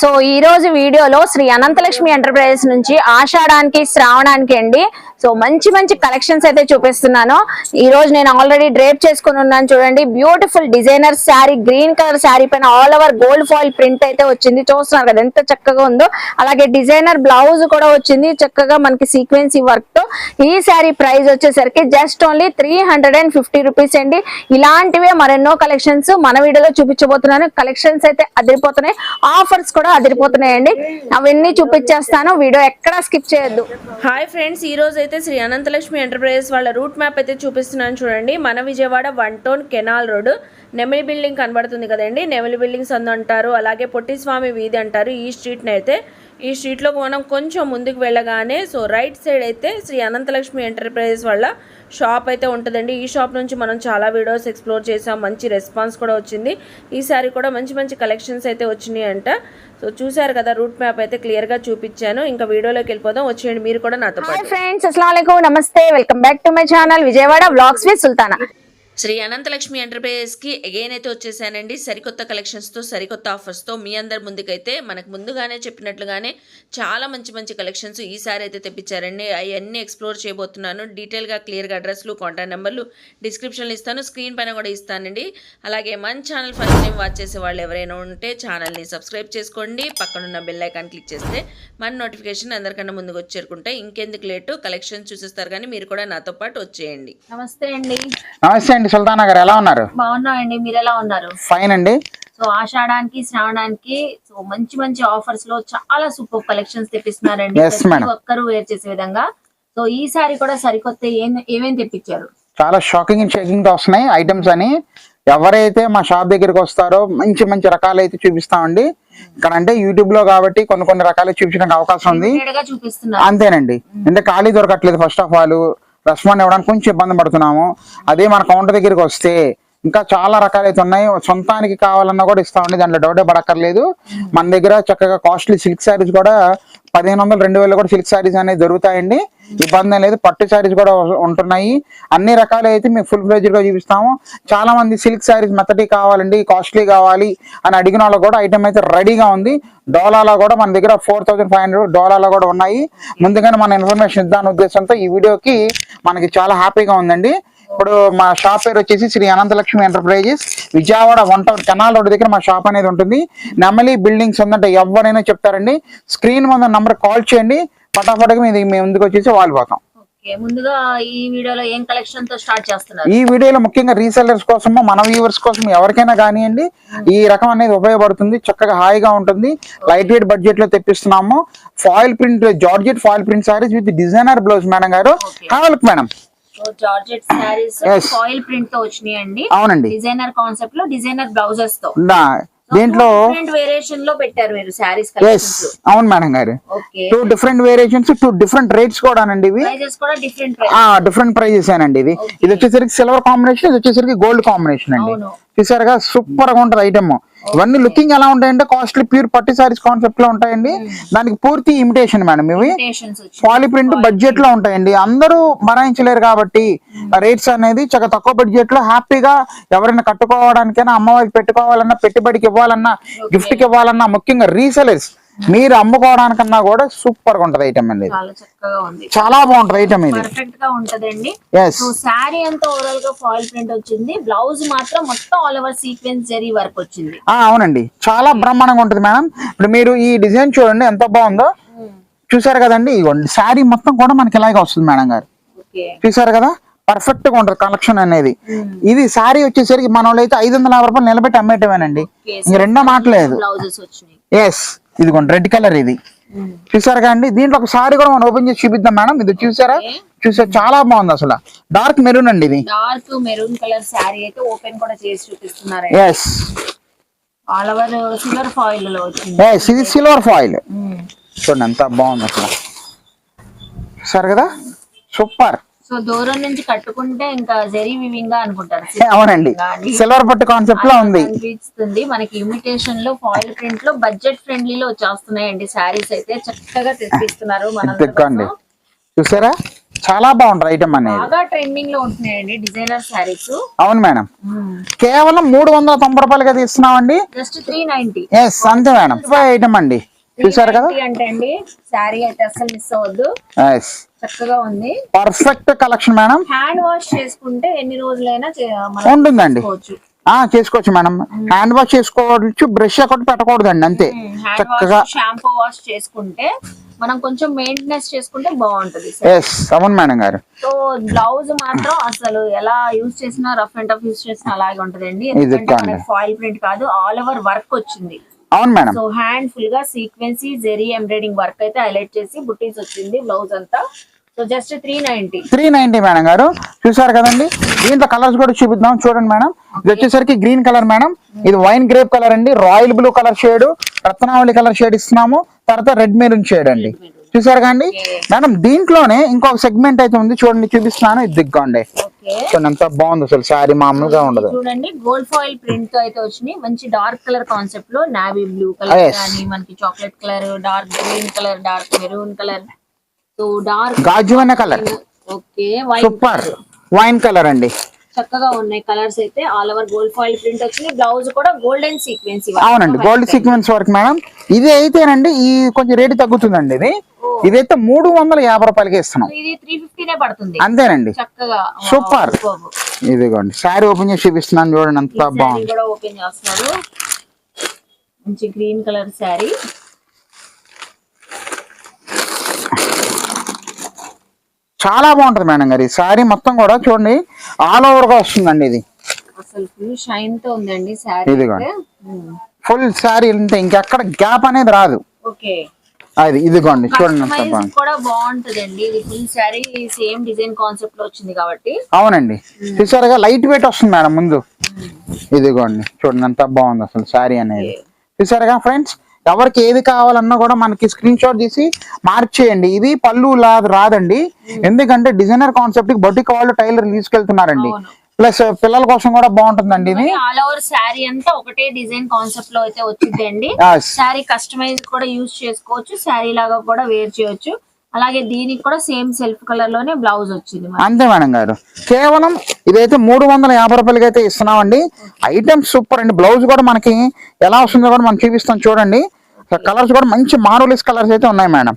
So ఈ రోజు వీడియోలో శ్రీ అనంతలక్ష్మి ఎంటర్ప్రైజెస్ నుంచి ఆషాఢానికి శ్రావణానికి అండి సో మంచి మంచి కలెక్షన్స్ అయితే చూపిస్తున్నాను. ఈ రోజు నేను ఆల్రెడీ డ్రేప్ చేసుకుని ఉన్నాను చూడండి. Beautiful designer saree, green colour saree పైన all over gold foil print అయితే వచ్చింది. చూస్తున్నారు కదా ఎంత చక్కగా ఉందో. అలాగే డిజైనర్ బ్లౌజ్ కూడా వచ్చింది చక్కగా మనకి సీక్వెన్సీ వర్క్ తో. ఈ శారీ ప్రైస్ వచ్చేసరికి జస్ట్ ఓన్లీ 350 రూపీస్ అండి. ఇలాంటివే మరెన్నో కలెక్షన్స్ మన వీడియోలో చూపించబోతున్నాను. కలెక్షన్స్ అయితే అదిరిపోతున్నాయి, ఆఫర్స్ కూడా అదిరిపోతున్నాయండి. అవన్నీ చూపించేస్తాను, వీడియో ఎక్కడా స్కిప్ చేయొద్దు. హాయ్ ఫ్రెండ్స్, ఈ రోజు అయితే శ్రీ అనంతలక్ష్మి ఎంటర్ప్రైజెస్ వాళ్ళ రూట్ మ్యాప్ అయితే చూపిస్తున్నాను చూడండి. మన Vijayawada 1 town canal road Nemili building కనబడుతుంది కదండి. నెమిలి బిల్డింగ్ సందు అంటారు, అలాగే పొట్టిస్వామి వీధి అంటారు. ఈ స్ట్రీట్ని అయితే ఈ స్ట్రీట్లోకి మనం కొంచెం ముందుకు వెళ్ళగానే సో రైట్ సైడ్ అయితే శ్రీ అనంతలక్ష్మి ఎంటర్ప్రైజెస్ వాళ్ళ షాప్ అయితే ఉంటుందండి. ఈ షాప్ నుంచి మనం చాలా వీడియోస్ ఎక్స్ప్లోర్ చేసాం, మంచి రెస్పాన్స్ కూడా వచ్చింది. ఈసారి కూడా మంచి మంచి కలెక్షన్స్ అయితే వచ్చినాయి అంట. సో చూసారు కదా, రూట్ మ్యాప్ అయితే క్లియర్గా చూపించాను. ఇంకా వీడియోలోకి వెళ్ళిపోదాం, వచ్చేయండి మీరు కూడా నాతో పాటు. ఫ్రెండ్స్ అస్సలాము అలైకుం, నమస్తే, welcome back to my channel Vijayawada vlogs with Sultana. Shri Ananthalakshmi ఎంటర్ప్రైజెస్కి అగైన్ అయితే వచ్చేసానండి. సరికొత్త కలెక్షన్స్తో, సరికొత్త ఆఫర్స్తో మీ అందరి ముందుకైతే మనకు ముందుగానే చెప్పినట్లుగానే చాలా మంచి మంచి కలెక్షన్స్ ఈసారి అయితే తెప్పించారండి. అవన్నీ ఎక్స్ప్లోర్ చేయబోతున్నాను. డీటెయిల్గా క్లియర్గా అడ్రస్లు, కాంటాక్ట్ నెంబర్లు డిస్క్రిప్షన్లో ఇస్తాను, స్క్రీన్ పైన కూడా ఇస్తానండి. అలాగే మన ఛానల్ ఫస్ట్ టైం వాచ్ చేసే వాళ్ళు ఎవరైనా ఉంటే ఛానల్ని సబ్స్క్రైబ్ చేసుకోండి. పక్కనున్న బెల్ ఐకాన్ క్లిక్ చేస్తే మన నోటిఫికేషన్ అందరికన్నా ముందుకు వచ్చి చేరుకుంటాయి. ఇంకెందుకు లేటు, కలెక్షన్ చూసేస్తారు కానీ మీరు కూడా నాతో పాటు వచ్చేయండి. నమస్తే అండి. నమస్తే అండి సుల్తానా గారు, ఎలా ఉన్నారు? బాగున్నామండి, మీరు ఎలా ఉన్నారు? ఫైన్ అండి. సో ఆషాఢానికి శ్రావణానికి సో మంచి మంచి ఆఫర్స్ లో చాలా సూపర్ కలెక్షన్స్ తెప్పిస్తున్నారండి. ప్రతి ఒక్కరు వేర్ చేసే విధంగా. సో ఈసారి కూడా సరికొత్త ఏమేమి తెప్పించారు? చాలా షాకింగ్ అండ్ షేకింగ్ తో వస్తున్నాయి ఐటమ్స్ అని. ఎవరైతే మా షాప్ దగ్గరికి వస్తారో మంచి మంచి రకాలు అయితే చూపిస్తామండి. ఇక్కడ అంటే యూట్యూబ్ లో కాబట్టి కొన్ని రకాలు చూపించడానికి అవకాశం ఉంది. అంతేనండి, అంటే ఖాళీ దొరకట్లేదు. ఫస్ట్ ఆఫ్ ఆల్ రెస్పాండ్ ఇవ్వడానికి కొంచెం ఇబ్బంది పడుతున్నాము. అదే మన కౌంటర్ దగ్గరికి వస్తే ఇంకా చాలా రకాలు అయితే ఉన్నాయి. సొంతానికి కావాలన్నా కూడా ఇస్తామండి, దాంట్లో డౌటే పడక్కర్లేదు. మన దగ్గర చక్కగా కాస్ట్లీ సిల్క్ శారీస్ కూడా 1500, 2000 కూడా సిల్క్ శారీస్ అనేది దొరుకుతాయండి. ఇబ్బంది లేదు. పట్టు శారీస్ కూడా ఉంటున్నాయి. అన్ని రకాలు అయితే మేము ఫుల్ ఫ్లెడ్జ్డ్ గా చూపిస్తాము. చాలా మంది సిల్క్ శారీస్ మెత్తటి కావాలండి, కాస్ట్లీ కావాలి అని అడిగిన వాళ్ళకి కూడా ఐటమ్ అయితే రెడీగా ఉంది. డోలాలో కూడా మన దగ్గర 4500 డోలాలో కూడా ఉన్నాయి. ముందుగానే మన ఇన్ఫర్మేషన్ ఇద్దాని ఉద్దేశంతో ఈ వీడియోకి మనకి చాలా హ్యాపీగా ఉందండి. ఇప్పుడు మా షాప్ పేరు వచ్చేసి Shri Ananthalakshmi enterprises, Vijayawada 1 town canal road దగ్గర మా షాప్ అనేది ఉంటుంది. నెమలి బిల్డింగ్స్ ఉందంటే ఎవరైనా చెప్తారండి. స్క్రీన్ ముందు నంబర్ కాల్ చేయండి, పటాపటగా మేము ముందుకు వచ్చేసి వాళ్ళు పోతాం. ముందుగా ఈ వీడియోలో ఏం కలెక్షన్ తో స్టార్ట్ చేస్తున్నారు? ఈ వీడియోలో ముఖ్యంగా రీసెల్లర్స్ కోసం, మన వ్యూవర్స్ కోసం, ఎవరికైనా కానివ్వండి ఈ రకం అనేది ఉపయోగపడుతుంది. చక్కగా హాయిగా ఉంటుంది. లైట్ వెయిట్ బడ్జెట్ లో తెప్పిస్తున్నాము. Foil print, georgette foil print sarees with designer blouse. Madam గారు కావాలి madam. Georgette sarees foil print తో వచ్చినాయండి. అవునండి, డిజైనర్ కాన్సెప్ట్ లో డిజైనర్ బ్లౌజెస్ తో దీంట్లో వేరియేషన్ లో పెట్టారు మీరు సారీస్. అవును మేడం గారు, 2 డిఫరెంట్ వేరియేషన్స్, 2 డిఫరెంట్ రేట్స్ కూడా అండి. ఇవి డిఫరెంట్ ప్రైజెస్ అండి. ఇది వచ్చేసరికి సిల్వర్ కాంబినేషన్, ఇది వచ్చేసరికి గోల్డ్ కాంబినేషన్ అండి. చూసారుగా, సూపర్ గా ఉంటది ఐటమ్. ఇవన్నీ లుకింగ్ ఎలా ఉంటాయంటే కాస్ట్లీ ప్యూర్ పట్టు సారీస్ కాన్సెప్ట్ లో ఉంటాయండి. దానికి పూర్తి ఇమిటేషన్ మేడం. ఇవి పాలీ ప్రింట్ బడ్జెట్ లో ఉంటాయండి. అందరూ భరాయించలేరు కాబట్టి రేట్స్ అనేది చాలా తక్కువ బడ్జెట్ లో హ్యాపీగా ఎవరైనా కట్టుకోవడానికైనా, అమ్మవారికి పెట్టుకోవాలన్నా, పెట్టుబడికి ఇవ్వాలన్నా, గిఫ్ట్ కి ఇవ్వాలన్నా, ముఖ్యంగా రీసెలర్స్ మీరు అమ్ముకోవడానికన్నా కూడా సూపర్ గా ఉంటది ఐటమ్ అండి. చాలా బాగుంటది ఐటమ్ ఇది. పర్ఫెక్ట్ గా ఉంటదండి. సో సారీ అంతా ఓవరాల్ గా ఫాయిల్ ప్రింట్ వచ్చింది. బ్లౌజ్ మాత్రం మొత్తం all over sequence zari work వచ్చింది. అవునండి, చాలా బ్రహ్మాండంగా ఉంటది మేడం. ఇప్పుడు మీరు ఈ డిజైన్ చూడండి ఎంత బాగుందో. చూసారు కదండి, శారీ మొత్తం కూడా మనకి ఇలాగే వస్తుంది మేడం గారు. చూసారు కదా, పర్ఫెక్ట్ గా ఉంటది కలెక్షన్ అనేది. ఇది శారీ వచ్చేసరికి మన వాళ్ళు అయితే 550 రూపాయలు నిలబెట్టి అమ్మేటమేనండి. ఇంక రెండో మాటలేదు. ఎస్, ఇదిగోండి రెడ్ కలర్ ఇది. చూసారు కదండి, దీంట్లో ఒక సారీ కూడా మనం ఓపెన్ చేసి చూపిద్దాం మేడం. ఇది చూసారా, చాలా బాగుంది అసలు. డార్క్ మెరూన్ అండి, ఇది డార్క్ మెరూన్ కలర్ సారీ అయితే ఓపెన్ కూడా చేసి చూపిస్తున్నారు. Yes, all over silver foil లో వచ్చింది. ఎస్, ఇది సిల్వర్ ఫాయిల్. చూడండి ఎంత బాగుంది అసలు. చూసారు కదా, సూపర్. సో దూరం నుంచి కట్టుకుంటే ఇంకా జరీ వివింగ్ గా అనుకుంటారు. అవునండి, సిల్వర్ పట్టు కాన్సెప్ట్ లో ఉంది. అనిపిస్తుంది మనకి. ఇమిటేషన్ లో ఫాయిల్ ప్రింట్ లో బడ్జెట్ ఫ్రెండ్లీ లో వచ్చేస్తున్నాయండి సారీస్ అయితే. చక్కగా తెప్పిస్తున్నారు. చూసారా, చాలా బాగుంటుంది ఐటమ్ అనేది. బాగా ట్రెండింగ్ లో ఉంటున్నాయండి డిజైనర్ శారీస్. అవును మేడం, కేవలం 390 రూపాయలకి అయితే ఇస్తున్నామండి. జస్ట్ 390. ఎస్ అంతే మేడం. ఐటమ్ అండి, చూసారు కదా. అంటే అండి శారీ అయితే అసలు మిస్ అవ్వద్దు. ఎస్, చక్కగా ఉంది, perfect collection madam. Hand wash చేసుకుంటే ఎన్ని రోజులైనా ఉంటుందండి. చేసుకోవచ్చు మేడం, హ్యాండ్ వాష్ చేసుకోవచ్చు, బ్రష్ ఒకటి పెట్టకూడదండి అంతే. చక్కగా షాంపూ వాష్ చేసుకుంటే మనం కొంచెం మెయింటెనెన్స్ చేసుకుంటే బాగుంటది. ఎస్, అవును మేడం గారు. సో బ్లౌజ్ మాత్రం అసలు ఎలా యూజ్ చేసినా, రఫ్ అండ్ టఫ్ యూజ్ చేసినా అలాగే ఉంటదండి. ఫాయిల్ ప్రింట్ కాదు, ఆల్ ఓవర్ వర్క్ వచ్చింది. అవును మేడం. సో హ్యాండ్ ఫుల్ గా సీక్వెన్సీ జెరీ ఎంబ్రాయిడింగ్ వర్క్ అయితే హైలైట్ చేసి బుట్టీస్ వచ్చింది బ్లౌజ్ అంతా. సో జస్ట్ 390 మేడం గారు. చూసారు కదండి, దీంట్లో కలర్స్ కూడా చూపిద్దాం. చూడండి మేడం, ఇది వచ్చేసరికి గ్రీన్ కలర్ మేడం, ఇది వైన్ గ్రేప్ కలర్ అండి, royal blue colour shade, Ratnavali colour shade ఇస్తున్నాము, తర్వాత రెడ్ మెరూన్ షేడ్ అండి. చూసారు కండి మేడం. దీంట్లోనే ఇంకొక సెగ్మెంట్ అయితే ఉంది, చూడండి చూపిస్తున్నాను. ఇది దిగ్గండి, చూడండి ఎంత బాగుంది అసలు. శారీ మామూలుగా ఉండదు. చూడండి గోల్డ్ ఫాయిల్ ప్రింట్ తో అయితే వచ్చినాయి. మంచి డార్క్ కలర్ కాన్సెప్ట్ లో నావీ బ్లూ కలర్ కానీ, మనకి chocolate colour, dark green colour, dark maroon colour, so dark గాజువన్న colour, okay super wine colour అండి. చక్కగా ఉన్నాయి కలర్స్ అయితే. All over gold foil print వచ్చింది. బ్లౌజ్ కూడా గోల్డెన్ సీక్వెన్స్. అవునండి, గోల్డ్ సీక్వెన్స్ వర్క్ మేడం. ఇది అయితేనండి ఈ కొంచెం రేటు తగ్గుతుందండి. ఇదైతే 350 రూపాయలకి ఇస్తున్నాం. ఇది 350 పడుతుంది. అంతేనండి, చక్కగా సూపర్. ఇదిగోండి శారీ ఓపెన్ చేసి చూపిస్తున్నాను, చూడండి ఎంత బాగుంది. కూడా ఓపెన్ చేస్తున్నారు. మంచి గ్రీన్ కలర్ శారీ, చాలా బాగుంటది మేడం గారు. ఈ శారీ మొత్తం కూడా చూడండి ఆల్ ఓవర్ గా వస్తుందండి. ఇది అసలు ఫుల్ షైన్ తో ఉందండి శారీ. ఇదిగోండి ఫుల్ శారీ ఉంటే ఇంకెక్కడ గ్యాప్ అనేది రాదు. ఓకే, అది ఇదిగోండి చూడండి ఎంత బాగుంది. కూడా బాగుంటదండి. ఇది full sari same design concept లో వచ్చింది కాబట్టి. అవునండి, చూసారుగా లైట్ వెయిట్ వస్తుంది మేడం ముందు. ఇదిగోండి చూడండి ఎంత బాగుంది అసలు శారీ అనేది. చూసారుగా ఫ్రెండ్స్, ఎవరికి ఏది కావాలన్నా కూడా మనకి స్క్రీన్ షాట్ తీసి మార్క్ చేయండి. ఇది పళ్ళు రాదండి, ఎందుకంటే డిజైనర్ కాన్సెప్ట్ కి బొటిక్ వాళ్ళు టైలర్ తీసుకెళ్తున్నారండి. ప్లస్ పిల్లల కోసం కూడా బాగుంటుందండి. ఇది ఆల్ ఓవర్ శారీ అంతా ఒకటే డిజైన్ కాన్సెప్ట్ లో అయితే వచ్చిందండి. శారీ కస్టమైజ్ కూడా యూజ్ చేసుకోవచ్చు, శారీ లాగా కూడా వేర్ చేయొచ్చు. అలాగే దీనికి కూడా సేమ్ సెల్ఫ్ కలర్ లోనే బ్లౌజ్ వచ్చింది. అంతే మేడం గారు. కేవలం ఇదైతే 350 రూపాయలకి అయితే ఇస్తున్నామండి. ఐటమ్ సూపర్ అండి. బ్లౌజ్ కూడా మనకి ఎలా వస్తుందో కూడా మనం చూపిస్తాం. చూడండి కలర్స్ కూడా మంచి మార్వెలస్ కలర్స్ అయితే ఉన్నాయి మేడం.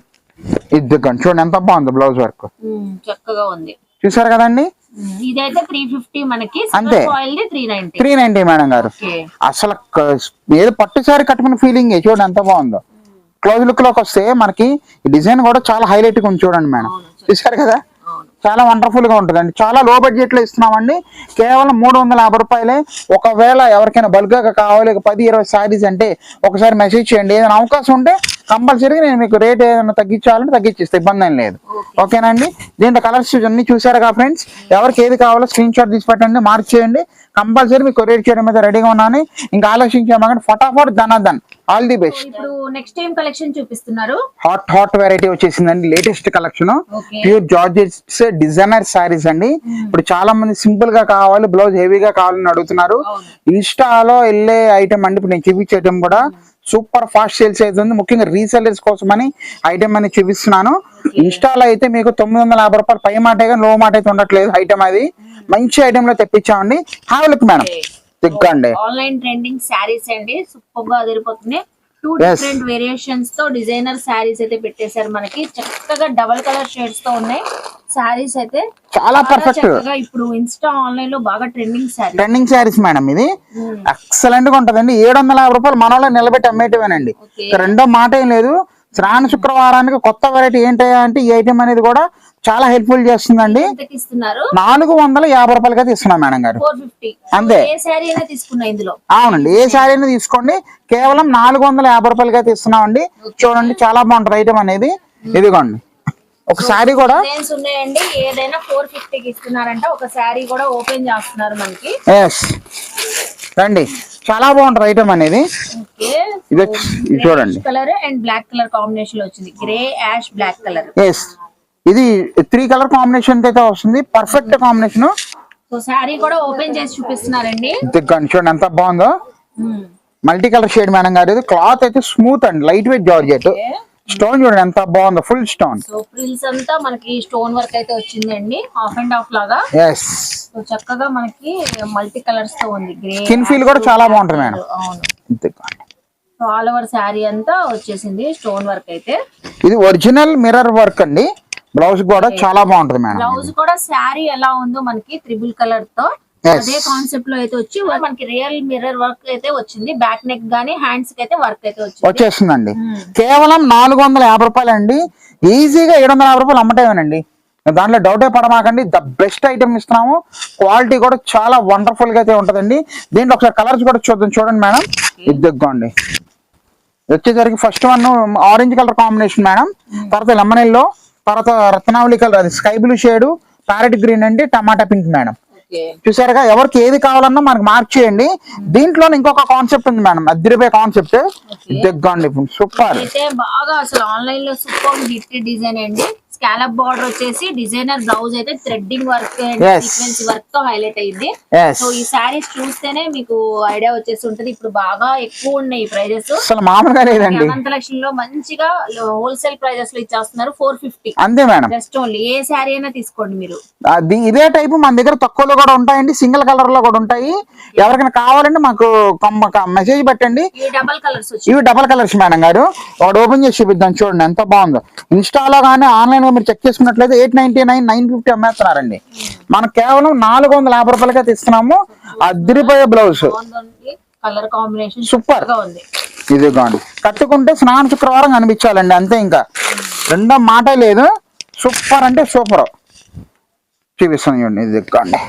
ఇది చూడండి ఎంత బాగుంది బ్లౌజ్ వర్క్, చక్కగా ఉంది. చూసారు కదండి. ఇదైతే 350 మనకి, అంతే 390 మేడం గారు. అసలు ఏదో పట్టు సారీ కట్టుకున్న ఫీలింగ్ చూడండి ఎంత బాగుందో. క్లోజ్ లుక్ లోకి వస్తే మనకి డిజైన్ కూడా చాలా హైలైట్ గా ఉంది చూడండి మేడం. చూసారు కదా, చాలా వండర్ఫుల్ గా ఉంటుందండి. చాలా లో బడ్జెట్ లో ఇస్తున్నామండి. కేవలం 350 రూపాయలే. ఒకవేళ ఎవరికైనా బల్క్ గా కావాలి 10-20 శారీస్ అంటే ఒకసారి మెసేజ్ చేయండి. ఏదైనా అవకాశం ఉంటే కంపల్సరీగా నేను మీకు రేట్ ఏదైనా తగ్గించాలంటే తగ్గించేస్తే ఇబ్బంది ఏం లేదు. ఓకేనండి. దీంట్లో కలర్స్ అన్ని చూసారుగా ఫ్రెండ్స్. ఎవరికి ఏది కావాలో స్క్రీన్ షాట్ తీసి పెట్టండి, మార్క్ చేయండి. కంపల్సరీ మీకు రేట్ చేయడం మీద రెడీగా ఉన్నాను. ఇంకా ఆలోచించామంటే ఫటాఫట్ ధనాధన్. All the best. ఇప్పుడు నెక్స్ట్ టైం కలెక్షన్ చూపిస్తున్నారు. హాట్ వెరైటీ వచ్చేసిందండి. Latest collection pure georgettes designer sarees అండి. ఇప్పుడు చాలా మంది సింపుల్ గా కావాలి, బ్లౌజ్ హెవీగా కావాలని అడుగుతున్నారు. ఇన్స్టాలో వెళ్ళే ఐటమ్ అండి. ఇప్పుడు నేను చూపించే ఐటమ్ కూడా సూపర్ ఫాస్ట్ సేల్స్ అవుతుంది. ముఖ్యంగా రీసెల్లర్స్ కోసం అని ఐటమ్ అని చూపిస్తున్నాను. ఇన్స్టాలో అయితే మీకు 950 రూపాయలు పై మాట కానీ లో మాట అయితే ఉండట్లేదు. ఐటమ్ అది మంచి ఐటమ్ లో తెప్పించామండి. Have look madam. తిగ్గండి ఆన్లైన్ ట్రెండింగ్ శారీస్ అండి, సూపర్ గా అదిరిపోతుంది. 2 డిఫరెంట్ వేరియేషన్స్ తో డిజైనర్ శారీస్ అయితే పెట్టేశారు మనకి. చక్కగా డబల్ కలర్ షేడ్స్ తో ఉన్నాయి శారీస్ అయితే. చాలా పర్ఫెక్ట్. ఇప్పుడు ఇన్స్టా ఆన్లైన్ లో బాగా ట్రెండింగ్ శారీస్ మేడం. ఇది ఎక్సలెంట్ గా ఉంటదండి. 750 రూపాయలు మనలో నిలబెట్టి అమ్మేటివేనండి. రెండో మాట ఏం లేదు. శ్రావణ శుక్రవారానికి కొత్త వెరైటీ ఏంటంటే అంటే ఈ ఐటమ్ అనేది కూడా చాలా హెల్ప్ఫుల్ చేస్తుందండి. 450 రూపాయలకి అయితే ఇస్తున్నాం మేడం గారు. అంతే. అవునండి, ఏ శారీ అయినా తీసుకోండి. కేవలం 450 రూపాయలకి అయితే ఇస్తున్నామండి. చూడండి చాలా బాగుంటుంది ఐటమ్ అనేది. ఇదిగోండి ఒక శారీ కూడా ఏదైనా 450కి ఇస్తున్నారంట. ఒక శారీ కూడా ఓపెన్ చేస్తున్నారు మనకి. రండి, చాలా బాగుంటుంది ఐటమ్ అనేది. ఇది చూడండి colour and black colour combination లో వచ్చింది. Grey ash black colour. ఇది 3 కలర్ కాంబినేషన్ అయితే వస్తుంది. Perfect combination. సో శారీ కూడా ఓపెన్ చేసి చూపిస్తున్నారండి. చూడండి ఎంత బాగుందో. మల్టీ కలర్ షేడ్ మేడం గారు. ఇది క్లాత్ అయితే smooth and light weight georgette. Stone చూడండి ఎంత బాగుందో, ఫుల్ స్టోన్. సో ఫ్రిల్స్ అంతా మనకి స్టోన్ వర్క్ అయితే వచ్చిందండి, హాఫ్ అండ్ హాఫ్ లాగా. ఎస్, సో చక్కగా మనకి మల్టీ కలర్స్ తో ఉంది. గ్రే, స్కిన్ ఫీల్ కూడా చాలా బాగుంటుంది మేడం. అవును. సో ఆల్ ఓవర్ శారీ అంతా వచ్చేసింది స్టోన్ వర్క్ అయితే. ఇది ఒరిజినల్ మిర్రర్ వర్క్ అండి. బ్లౌజ్ కూడా చాలా బాగుంటుంది మేడం. బ్లౌజ్ కూడా శారీ ఎలా ఉందో మనకి త్రిబుల్ కలర్ తో అదే కాన్సెప్ట్ లో అయితే వచ్చి మనకి రియల్ మిర్రర్ వర్క్ అయితే వచ్చింది. బ్యాక్ నెక్ గానీ హ్యాండ్స్ కి అయితే వర్క్ అయితే వచ్చేస్తుందండి. కేవలం 450 రూపాయలు అండి. ఈజీగా 750 రూపాయలు అమ్మటమేనండి, దాంట్లో డౌటే పడమాకండి. ద బెస్ట్ ఐటమ్ ఇస్తున్నాము. క్వాలిటీ కూడా చాలా వండర్ఫుల్ గా అయితే ఉంటదండి. దీంట్లో ఒకసారి కలర్స్ కూడా చూడండి మేడం. ఇదిగోండి వచ్చేసరికి first one orange colour combination madam, తర్వాత లెమన్ ఎల్లో, తర్వాత రత్నావళి కలర్, అది sky blue shade, parrot green అండి, టమాటా పింక్ మేడం. చూసారుగా, ఎవరికి ఏది కావాలన్నా మనకు మార్క్ చేయండి. దీంట్లో ఇంకొక కాన్సెప్ట్ ఉంది మేడం, అద్దరిపోయే కాన్సెప్ట్. దిగ్గండి సూపర్. అయితే బాగా అసలు ఆన్లైన్ లో సూపర్ హిట్ డిజైన్ అండి. స్కాలప్ బార్డర్ వచ్చేసి డిజైనర్ బ్లౌజ్ అయితే థ్రెడ్డింగ్ వర్క్ సీక్వెన్స్ వర్క్ తో హైలైట్ అయ్యింది. సో ఈ సారీస్ చూస్తేనే మీకు ఐడియా వచ్చేసి ఉంటది. ఇప్పుడు బాగా ఎక్కువ ఉన్నాయి ప్రైజెస్, అసలు మామూలుగా లేదండి. అనంతలక్ష్మి లో మంచిగా హోల్సేల్ ప్రైజెస్ లో ఇచ్చేస్తున్నారు 450 అంతే మేడం. జస్ట్ ఓన్లీ ఏ సారీ అయినా తీసుకోండి మీరు. ఇదే టైపు మన దగ్గర తక్కువలో కూడా ఉంటాయండి, సింగిల్ కలర్ లో కూడా ఉంటాయి. ఎవరికైనా కావాలంటే మాకు మెసేజ్ పెట్టండి. ఇవి డబల్ కలర్స్ మేడం గారు. ఒకటి ఓపెన్ చేసి చూపిద్దాం, చూడండి ఎంత బాగుందో. ఇన్స్టాలో కానీ ఆన్లైన్ గా మీరు చెక్ చేసుకున్నట్లయితే 899, 950 అమ్మేస్తున్నారండి. మనకు కేవలం 450 రూపాయలకి అయితే ఇస్తున్నాము. అదిరిపోయే బ్లౌజ్, కలర్ కాంబినేషన్ సూపర్. ఇదిగోండి, కట్టుకుంటే స్నాన శుక్రవారం కనిపించాలండి, అంతే, ఇంకా రెండో మాట లేదు. సూపర్ అంటే సూపర్. చూపిస్తాను చూడండి. ఇదిగోండి,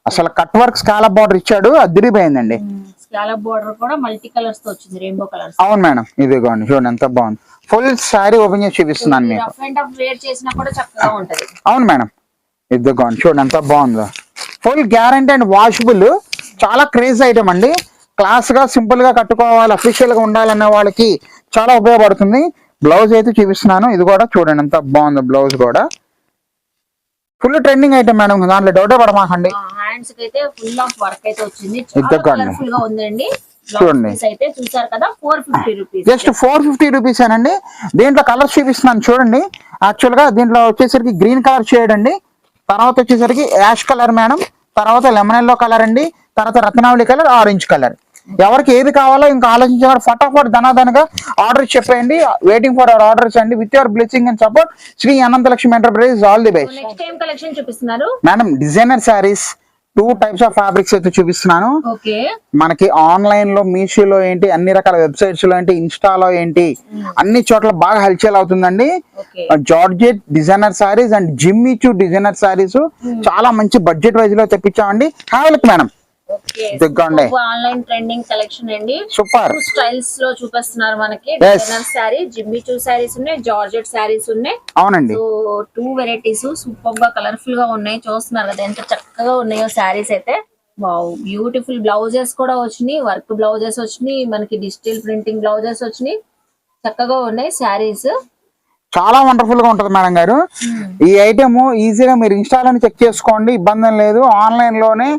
అసలు కట్ వర్క్ స్కాలప్ బార్డర్ ఇచ్చాడు, అదిరిపోయిందండి. స్కాలప్ బార్డర్ కూడా మల్టీ కలర్స్ తో వచ్చింది, రెయిన్బో కలర్స్. అవును మేడం. ఇదిగోండి చూడండి ఎంత బాగుంది. ఫుల్ శారీ ఓపెన్ చేసి చూపిస్తున్నాను మీకు. అవును మేడం. ఇదిగోండి చూడండి ఎంత బాగుందో. Full guarantee and washable. చాలా క్రేజ్ ఐటమ్ అండి. క్లాస్ గా సింపుల్ గా కట్టుకోవాలి, అఫీషియల్ గా ఉండాలనే వాళ్ళకి చాలా ఉపయోగపడుతుంది. బ్లౌజ్ అయితే చూపిస్తున్నాను. ఇది కూడా చూడండి ఎంత బాగుందో. బ్లౌజ్ కూడా ఫుల్ ట్రెండింగ్ ఐటమ్ మేడం, దాంట్లో డౌటే పడమాకండి. హ్యాండ్స్ కి అయితే ఫుల్ ఆఫ్ వర్క్ అయితే వచ్చింది, చాలా కలర్ఫుల్ గా ఉందండి. చూడండి, అయితే చూసారు కదా, 450 రూపీస్, జస్ట్ 450 రూపీస్ అనండి. దీంట్లో కలర్స్ చూపిస్తున్నాను చూడండి. యాక్చువల్ గా దీంట్లో వచ్చేసరికి గ్రీన్ కలర్ షేడ్ అండి, తర్వాత వచ్చేసరికి యాష్ కలర్ మేడం, తర్వాత లెమన్ ఎల్లో కలర్ అండి, తర్వాత రత్నావళి కలర్, ఆరెంజ్ కలర్. ఎవరికి ఏది కావాలో ఇంకా ఆలోచించారు, ఫటాఫట్ ధనాధనగా ఆర్డర్ చెప్పండి. వెయిటింగ్ ఫర్ అవర్ ఆర్డర్స్ అండి. With your blessing and support, Shri Ananthalakshmi enterprises. All the best. Next time collection చూపిస్తున్నారు madam. Designer sarees 2 types of fabrics అయితే చూపిస్తున్నాను. మనకి ఆన్లైన్ లో, మీషోలో ఏంటి, అన్ని రకాల వెబ్సైట్స్ లో ఏంటి, ఇన్స్టాలో ఏంటి, అన్ని చోట్ల బాగా హల్చల్ అవుతుందండి. జార్జెట్ డిజైనర్ శారీస్ అండ్ జిమ్మి చూ డిజైనర్ శారీస్ చాలా మంచి బడ్జెట్ వైజ్ లో తెప్పించామండి. హావెల్కి మేడం. ఆన్లైన్ ట్రెండింగ్ కలెక్షన్ అండి. సూపర్ స్టైల్స్ లో చూపిస్తున్నారు మనకి. డిజైనర్ శారీ, జిమ్మి చూ శారీస్ ఉన్నాయి, జార్జెట్ శారీస్ ఉన్నాయి. అవునండి. సో 2 వెరైటీస్ సూపర్ గా కలర్ఫుల్ గా ఉన్నాయి. చూస్తున్నారు కదా ఎంత చక్కగా ఉన్నాయో శారీస్ అయితే. వావ్, బ్యూటిఫుల్ బ్లౌజెస్ కూడా వచ్చినాయి, వర్క్ బ్లౌజెస్ వచ్చినాయి, మనకి డిజిటల్ ప్రింటింగ్ బ్లౌజెస్ వచ్చినాయి. చక్కగా ఉన్నాయి శారీస్. చాలా వండర్ఫుల్ గా ఉంటది మేడం గారు. ఈ ఐటమ్ ఈజీగా మీరు ఇన్స్టాలోనే చెక్ చేసుకోండి, ఇబ్బంది లేదు. ఆన్లైన్ లోనే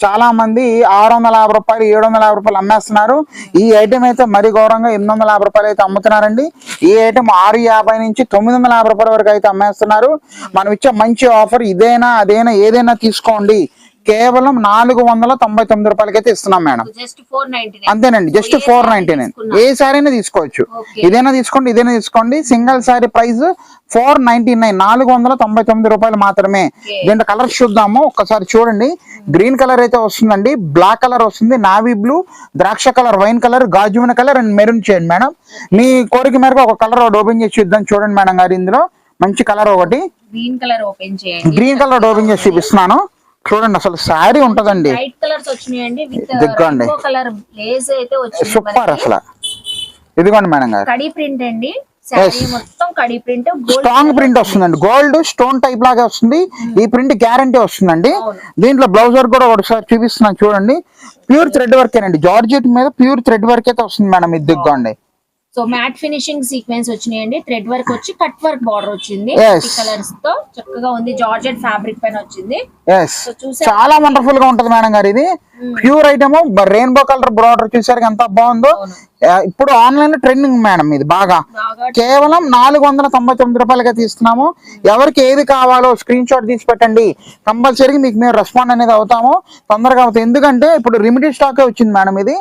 చాలా మంది 650 రూపాయలు, 750 రూపాయలు అమ్మేస్తున్నారు. ఈ ఐటమ్ అయితే మరీ ఘోరంగా 850 రూపాయలు అయితే అమ్ముతున్నారండి. ఈ ఐటమ్ 650 నుంచి 950 రూపాయల వరకు అయితే అమ్మేస్తున్నారు. మనం ఇచ్చే మంచి ఆఫర్ ఇదేనా అదేనా ఏదైనా తీసుకోండి. కేవలం 499 రూపాయలకైతే ఇస్తున్నాం మేడం. అంతేనండి, జస్ట్ 499. ఏ సారీ అయినా తీసుకోవచ్చు. ఇదైనా తీసుకోండి, ఇదైనా తీసుకోండి. సింగిల్ సారీ ప్రైస్ 499, 499 రూపాయలు మాత్రమే. దీంట్లో కలర్స్ చూద్దాము ఒక్కసారి. చూడండి, గ్రీన్ కలర్ అయితే వస్తుందండి, బ్లాక్ కలర్ వస్తుంది, నావీ బ్లూ, ద్రాక్ష కలర్, వైన్ కలర్, గాజుమిన colour and maroon shade madam. మీ కోరిక మేరకు ఒక కలర్ ఓపెన్ చేసి చూద్దాం. చూడండి మేడం గారు, ఇందులో మంచి కలర్ ఒకటి గ్రీన్ కలర్ ఓపెన్ చేసి చూపిస్తున్నాను. చూడండి అసలు శారీ ఉంటదండి. దిగ్గండి సూపర్ అసలు. ఇదిగోండి మేడం గారు, కడి ప్రింట్ అండి. మొత్తం కడి ప్రింట్, స్ట్రాంగ్ ప్రింట్ వస్తుందండి. గోల్డ్ స్టోన్ టైప్ లాగా వస్తుంది. ఈ ప్రింట్ గ్యారంటీ వస్తుందండి. దీంట్లో బ్లౌజ్ వర్క్ కూడా ఒకసారి చూపిస్తున్నాను చూడండి. ప్యూర్ థ్రెడ్ వర్క్ ఏనండి, జార్జెట్ మీద ప్యూర్ థ్రెడ్ వర్క్ అయితే వస్తుంది మేడం. ఇది దిగ్గండి. సో మ్యాట్ ఫినిషింగ్ సీక్వెన్స్ వచ్చినాయండి. థ్రెడ్ వర్క్ వచ్చి కట్ వర్క్ బార్డర్ వచ్చింది, కలర్స్ తో చక్కగా ఉంది. జార్జెట్ ఫ్యాబ్రిక్ పైన వచ్చింది. చాలా వండర్ఫుల్ గా ఉంటది మేడం గారు. ఇది pure item, rainbow colour border చూసారు ఎంత బాగుందో. ఇప్పుడు ఆన్లైన్ ట్రెండింగ్ మేడం ఇది బాగా. కేవలం 499 రూపాయలుగా తీస్తున్నాము. ఎవరికి ఏది కావాలో స్క్రీన్ షాట్ తీసి పెట్టండి, కంపల్సరీగా మీకు మేము రెస్పాండ్ అనేది అవుతాము, తొందరగా అవుతాం. ఎందుకంటే ఇప్పుడు లిమిటెడ్ స్టాక్ వచ్చింది మేడం. ఇది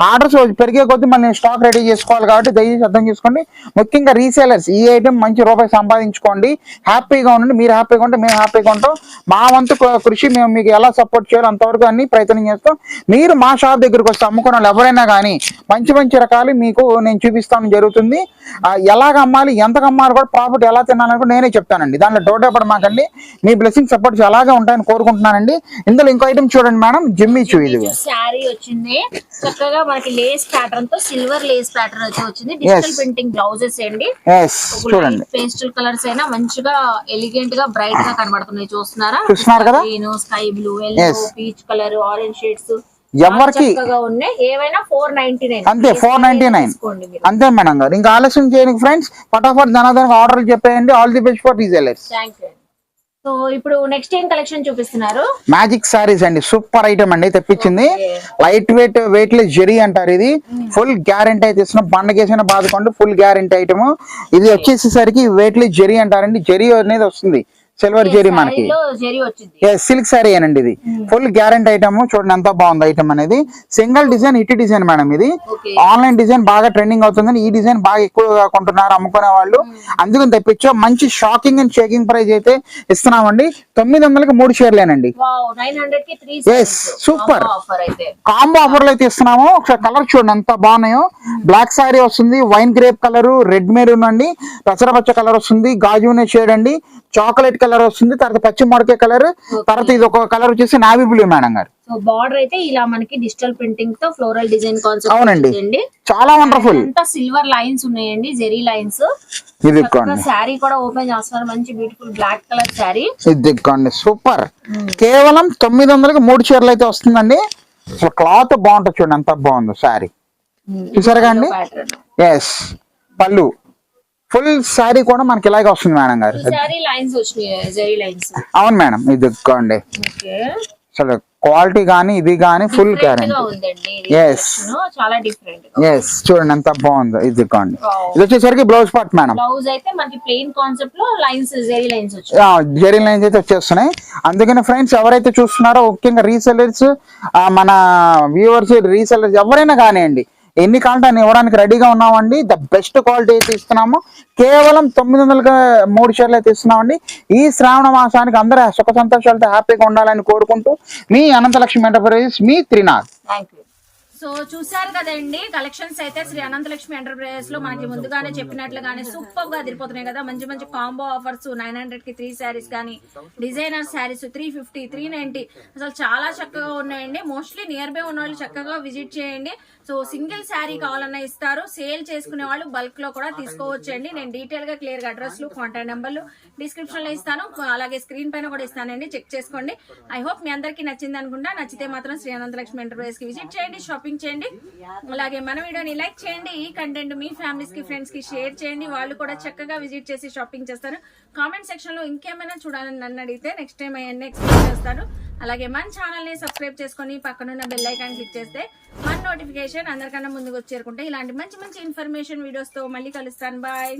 ఆర్డర్స్ పెరిగే కొద్దీ మళ్ళీ స్టాక్ రెడీ చేసుకోవాలి కాబట్టి దయచేసి అర్థం చేసుకోండి. ముఖ్యంగా రీసేలర్స్ ఈ ఐటమ్ మంచి రూపాయి సంపాదించుకోండి, హ్యాపీగా ఉండండి. మీరు హ్యాపీగా ఉంటే మేము హ్యాపీగా ఉంటాం. మా వంతు కృషి మేము మీకు ఎలా సపోర్ట్ చేయాలో అంతవరకు అన్ని ప్రయత్నం చేస్తాం. మీరు మా షాప్ దగ్గరికి వస్తే అమ్ముకున్న వాళ్ళు ఎవరైనా కానీ మంచి మంచి రకాలు మీకు నేను చూపిస్తాను జరుగుతుంది. ఎలాగ అమ్మాలి, ఎంతకు అమ్మాలి కూడా, ప్రాఫిట్ ఎలా తినాలని కూడా నేనే చెప్తానండి. దాంట్లో డౌట్ ఎప్పుడు మాకండి. మీ బ్లెస్సింగ్ సపోర్ట్స్ అలాగే ఉంటాయని కోరుకుంటున్నానండి. ఇందులో ఇంకో ఐటమ్ చూడండి మేడం, జిమ్మి చూ. ఇది శారీ వచ్చింది చక్కగా మనకి లేస్ ప్యాటర్న్ తో, సిల్వర్ లేస్ ప్యాటర్న్ వచ్చి వచ్చింది. డిజిటల్ ప్రింటింగ్ బ్లౌజెస్ అండి. చూడండి పేస్టల్ కలర్స్ అయినా మంచిగా ఎలిగెంట్ గా బ్రైట్ గా కనబడుతున్నాయి. చూస్తున్నారు కదా, sky blue, yellow, peach colour, orange shades ఎవరికి ఏవైనా 499 అంతే. 499 అంతే మేడం గారు. ఇంకా ఆలస్యం చేయండి ఫ్రెండ్స్, ఫటాఫట్ జనార్దన్ ఆర్డర్ చెప్పేయండి. All the best for resellers. So ఇప్పుడు నెక్స్ట్ ఏం కలెక్షన్ చూపిస్తున్నారు? మ్యాజిక్ సారీస్ అండి, సూపర్ ఐటమ్ అండి తెప్పించింది. లైట్ వెయిట్ లెస్ జెరీ అంటారు. ఇది ఫుల్ గ్యారెంటీ అయితే ఇస్తున్నాం, పండగేసిన బాదుకోండి, ఫుల్ గ్యారెంటీ ఐటమ్. ఇది వచ్చేసేసరికి వెయిట్ లెస్ జెరీ అంటారండి. జెరీ అనేది వస్తుంది, సిల్వర్ జెరీ మనకి. సిల్క్ సారీ అనండి. ఇది ఫుల్ గ్యారెంటీ ఐటమ్. చూడండి ఎంత బాగుంది ఐటమ్ అనేది. సింగిల్ డిజైన్, ఇటు డిజైన్ మేడం. ఇది ఆన్లైన్ డిజైన్ బాగా ట్రెండింగ్ అవుతుంది. ఈ డిజైన్ బాగా ఎక్కువగా కొంటున్నారు అమ్ముకునే వాళ్ళు, అందుకని తెప్పించాం. మంచి షాకింగ్ అండ్ షేకింగ్ ప్రైస్ అయితే ఇస్తున్నామండి. 900కి 3 షేర్లేనండి. సూపర్ కాంబో ఆఫర్లు అయితే ఇస్తున్నాము. ఒకసారి కలర్ చూడండి ఎంత బాగున్నాయో. బ్లాక్ సారీ వస్తుంది, wine grape colour, red maroon అండి, పెసరపచ్చ కలర్ వస్తుంది, గాజునే షేడ్ అండి, చాక్లెట్ కలర్ వస్తుంది, తర్వాత పచ్చి మొడకే కలర్, తర్వాత ఇది ఒక కలర్ వచ్చేసి నావీ బ్లూ మేడం గారు. సో బార్డర్ అయితే ఇలా మనకి డిజిటల్ ప్రింటింగ్ తో ఫ్లోరల్ డిజైన్ కాన్సెప్ట్. అవునండి, చాలా వండర్ఫుల్. అంతా సిల్వర్ లైన్స్ ఉన్నాయండి, జెరీ లైన్స్. ఇది శారీ కూడా ఓపెన్ చేస్తున్నారు, మంచి బ్యూటిఫుల్ బ్లాక్ కలర్ శారీ. ఇది సూపర్. కేవలం 900కి 3 చీరలు అయితే వస్తుందండి. అసలు క్లాత్ బాగుంటుంది, చూడండి ఎంత బాగుందో శారీ. చూసారుగా అండి. ఎస్, పళ్ళు ఫుల్ శారీ కూడా మనకి ఇలాగే వస్తుంది మేడం గారు. అవును మేడం. ఇది అండి అసలు క్వాలిటీ గానీ ఇది గానీ ఫుల్ గ్యారెంటీ. ఎస్ చూడండి ఎంత బాగుందో. ఇది అండి. ఇది వచ్చేసరికి blouse part madam. Zari lines అయితే వచ్చేస్తున్నాయి. అందుకని ఫ్రెండ్స్ ఎవరైతే చూస్తున్నారో ముఖ్యంగా రీసెలర్స్, మన వ్యూవర్స్, రీసెలర్స్ ఎవరైనా కానివ్వండి, ఎన్ని కావాలంటే అన్ని ఇవ్వడానికి రెడీగా ఉన్నామండి. ద బెస్ట్ క్వాలిటీ అయితే ఇస్తున్నాము. కేవలం 900కి 3 షేర్లు అయితే ఇస్తున్నామండి. ఈ శ్రావణ మాసానికి అందరూ సుఖ సంతోషాలతో హ్యాపీగా ఉండాలని కోరుకుంటూ మీ అనంతలక్ష్మి ఎంటర్ప్రైజెస్, మీ త్రినాథ్. సో చూసారు కదండి, కలెక్షన్స్ అయితే శ్రీ అనంతలక్ష్మి ఎంటర్ప్రైజెస్ లో మనకి ముందుగానే చెప్పినట్లుగానే సూపర్ గా అదిరిపోతున్నాయి కదా. మంచి మంచి కాంబో ఆఫర్స్, 900కి 3 శారీస్ కానీ, డిజైనర్ శారీస్ 350, 390 అసలు చాలా చక్కగా ఉన్నాయండి. మోస్ట్లీ నియర్ బై ఉన్న వాళ్ళు చక్కగా విజిట్ చేయండి. సో సింగిల్ శారీ కావాలన్నా ఇస్తారు. సేల్ చేసుకునే వాళ్ళు బల్క్ లో కూడా తీసుకోవచ్చండి. నేను డీటెయిల్ గా క్లియర్ గా అడ్రస్లు, కాంటాక్ట్ నెంబర్లు డిస్క్రిప్షన్ లో ఇస్తాను, అలాగే స్క్రీన్ పైన కూడా ఇస్తానండి, చెక్ చేసుకోండి. ఐ హోప్ మీ అందరికీ నచ్చింది అనుకుంటా. నచ్చితే మాత్రం శ్రీ అనంతలక్ష్మి ఎంటర్ప్రైజెస్ కి విజిట్ చేయండి, షాపింగ్ చేయండి. అలాగే మన వీడియోని లైక్ చేయండి. ఈ కంటెంట్ మీ ఫ్యామిలీస్ కి, ఫ్రెండ్స్ కి షేర్ చేయండి. వాళ్ళు కూడా చక్కగా విజిట్ చేసి షాపింగ్ చేస్తారు. కామెంట్ సెక్షన్ లో ఇంకేమైనా చూడాలని నన్ను అడిగితే నెక్స్ట్ టైం అవన్నీ ఎక్స్ప్లెయిన్ చేస్తాను. అలాగే మన ఛానల్ ని సబ్స్క్రైబ్ చేసుకుని పక్కనున్న బెల్ ఐకాన్ క్లిక్ చేస్తే మన నోటిఫికేషన్ అందరికన్నా ముందుకు వచ్చేరుకుంటే ఇలాంటి మంచి మంచి ఇన్ఫర్మేషన్ వీడియోస్ తో మళ్ళీ కలుస్తాను. బాయ్.